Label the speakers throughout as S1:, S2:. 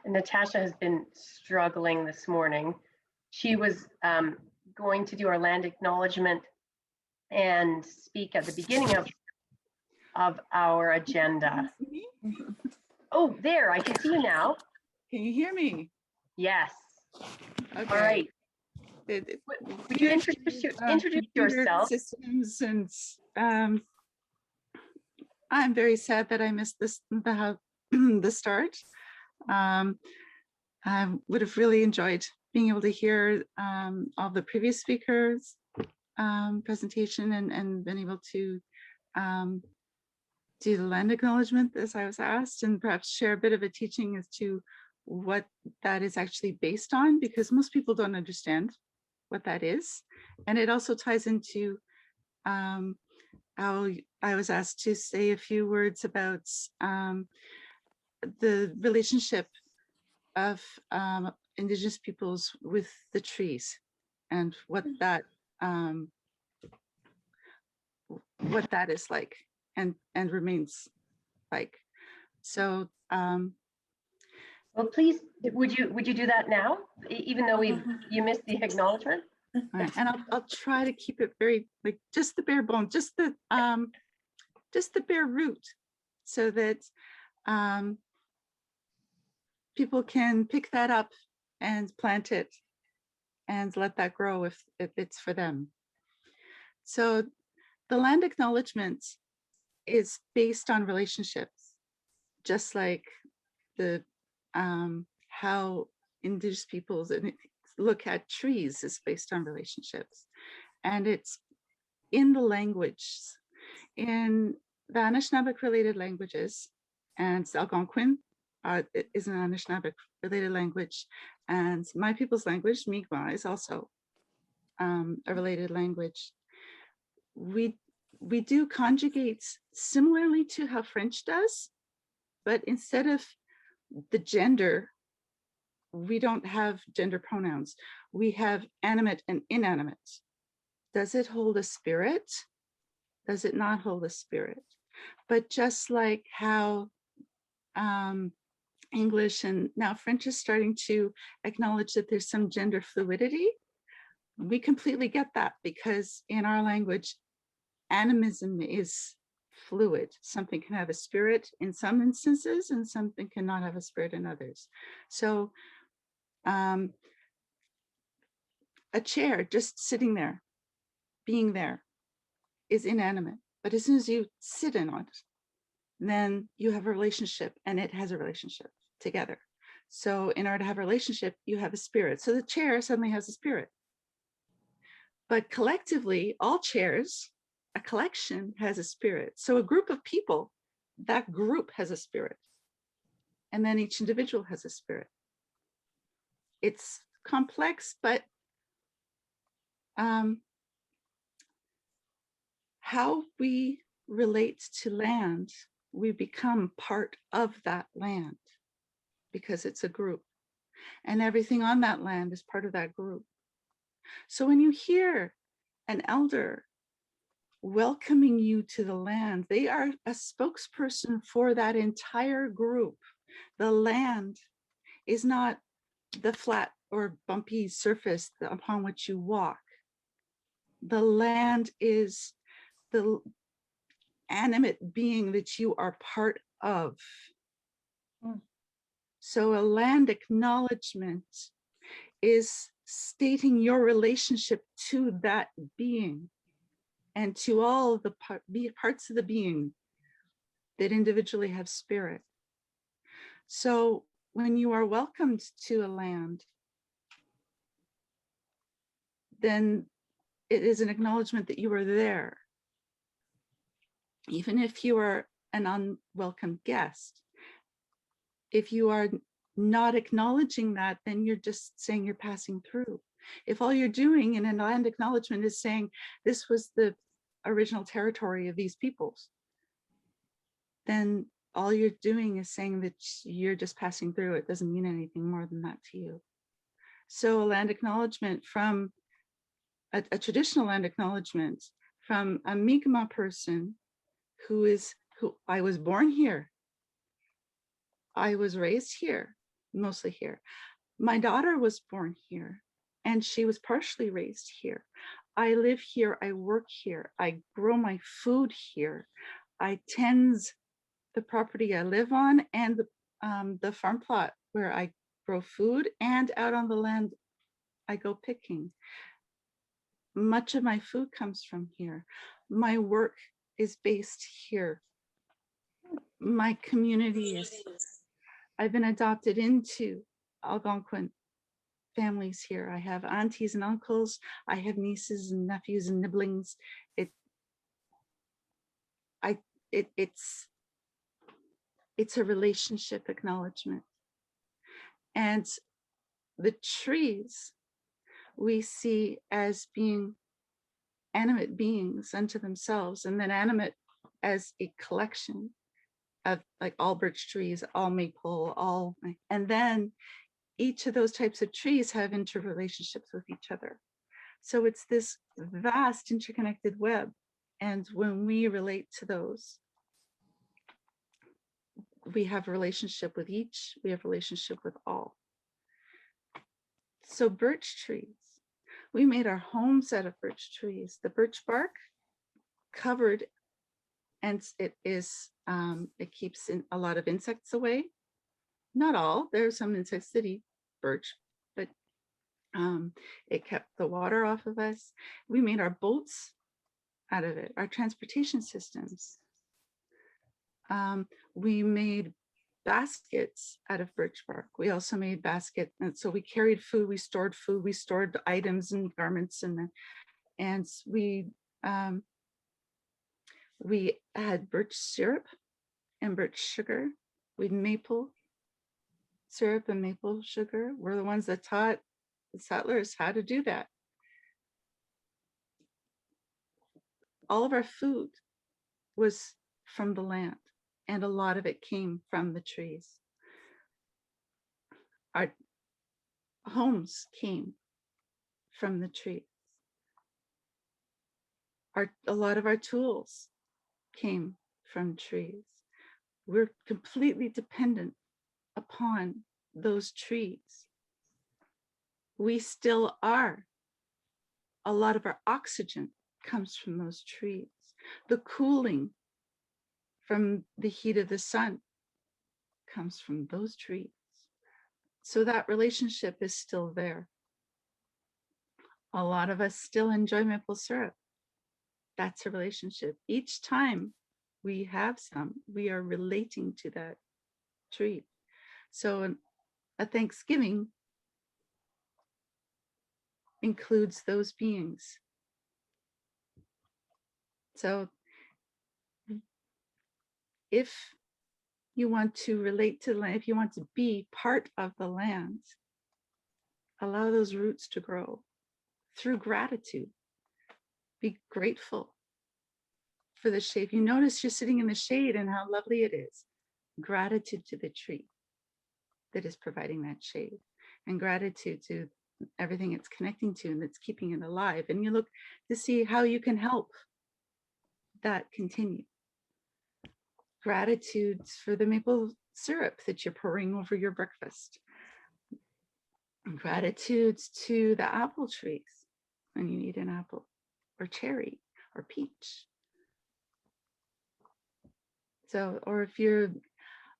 S1: Natasha has been struggling this morning. She was going to do our land acknowledgement and speak at the beginning of our agenda. Oh, there, I can see you now.
S2: Can you hear me?
S1: Yes.
S2: Okay.
S1: All right. Would you introduce yourself?
S2: Systems, and I'm very sad that I missed the start. I would have really enjoyed being able to hear all the previous speakers' presentation and been able to do the land acknowledgement as I was asked, and perhaps share a bit of a teaching as to what that is actually based on, because most people don't understand what that is. And it also ties into how I was asked to say a few words about the relationship of Indigenous peoples with the trees and what that is like and remains like. So
S1: well, please, would you do that now, even though you missed the acknowledgement?
S2: Right, and I'll try to keep it very, like, just the bare bone, just the bare root, so that people can pick that up and plant it and let that grow if it's for them. So the land acknowledgement is based on relationships, just like the how Indigenous peoples look at trees is based on relationships. And it's in the language, in the Anishinaabe related languages, and Algonquin is an Anishinaabe related language, and my people's language, Mi'kmaq, is also a related language. We do conjugates similarly to how French does, but instead of the gender, we don't have gender pronouns. We have animate and inanimate. Does it hold a spirit? Does it not hold a spirit? But just like how English and now French is starting to acknowledge that there's some gender fluidity, we completely get that, because in our language, animism is fluid. Something can have a spirit in some instances and something cannot have a spirit in others. So a chair just sitting there, being there, is inanimate. But as soon as you sit in on it, then you have a relationship, and it has a relationship together. So in order to have a relationship, you have a spirit. So the chair suddenly has a spirit. But collectively, all chairs, a collection, has a spirit. So a group of people, that group has a spirit. And then each individual has a spirit. It's complex, but how we relate to land, we become part of that land because it's a group, and everything on that land is part of that group. So when you hear an elder welcoming you to the land, they are a spokesperson for that entire group. The land is not the flat or bumpy surface upon which you walk. The land is the animate being that you are part of. So a land acknowledgement is stating your relationship to that being and to all the parts of the being that individually have spirit. So when you are welcomed to a land, then it is an acknowledgement that you are there. Even if you are an unwelcome guest, if you are not acknowledging that, then you're just saying you're passing through. If all you're doing in a land acknowledgement is saying this was the original territory of these peoples, then all you're doing is saying that you're just passing through. It doesn't mean anything more than that to you. So a land acknowledgement from a traditional land acknowledgement from a Mi'kmaq person who I was born here, I was raised here, mostly here. My daughter was born here and she was partially raised here. I live here, I work here, I grow my food here. I tend the property I live on and the farm plot where I grow food, and out on the land I go picking. Much of my food comes from here. My work is based here. My community is, I've been adopted into Algonquin families here. I have aunties and uncles. I have nieces and nephews and nibblings. It's a relationship acknowledgement. And the trees we see as being animate beings unto themselves, and then animate as a collection of, like, all birch trees, all maple, and then each of those types of trees have interrelationships with each other. So it's this vast interconnected web. And when we relate to those, we have a relationship with each, we have a relationship with all. So birch trees, we made our homes out of birch trees. The birch bark covered, and it keeps a lot of insects away. Not all, there are some insects that eat birch, but it kept the water off of us. We made our boats out of it, our transportation systems. We made baskets out of birch bark. We also made baskets, and so we carried food, we stored items and garments, and we had birch syrup and birch sugar. We maple syrup and maple sugar. We're the ones that taught the settlers how to do that. All of our food was from the land, and a lot of it came from the trees. Our homes came from the trees. A lot of our tools came from trees. We're completely dependent upon those trees. We still are. A lot of our oxygen comes from those trees. The cooling from the heat of the sun comes from those trees. So that relationship is still there. A lot of us still enjoy maple syrup. That's a relationship. Each time we have some, we are relating to that tree. So a Thanksgiving includes those beings. So if you want to relate to the land, if you want to be part of the land, allow those roots to grow through gratitude. Be grateful for the shade. You notice you're sitting in the shade and how lovely it is. Gratitude to the tree that is providing that shade, and gratitude to everything it's connecting to and that's keeping it alive. And you look to see how you can help that continue. Gratitude for the maple syrup that you're pouring over your breakfast. Gratitude to the apple trees when you eat an apple, or cherry, or peach. So, or if you're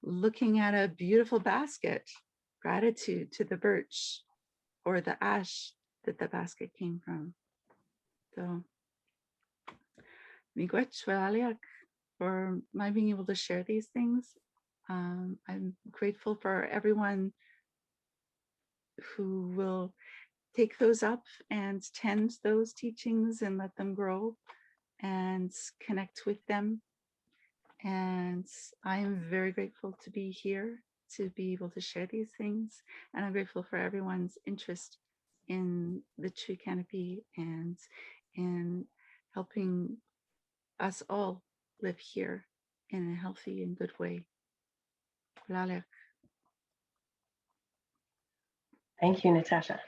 S2: looking at a beautiful basket, gratitude to the birch or the ash that the basket came from. So, miigwech w'aliak for my being able to share these things. I'm grateful for everyone who will take those up and tend those teachings and let them grow and connect with them. And I'm very grateful to be here, to be able to share these things. And I'm grateful for everyone's interest in the Tree Canopy and in helping us all live here in a healthy and good way.
S1: Thank you, Natasha.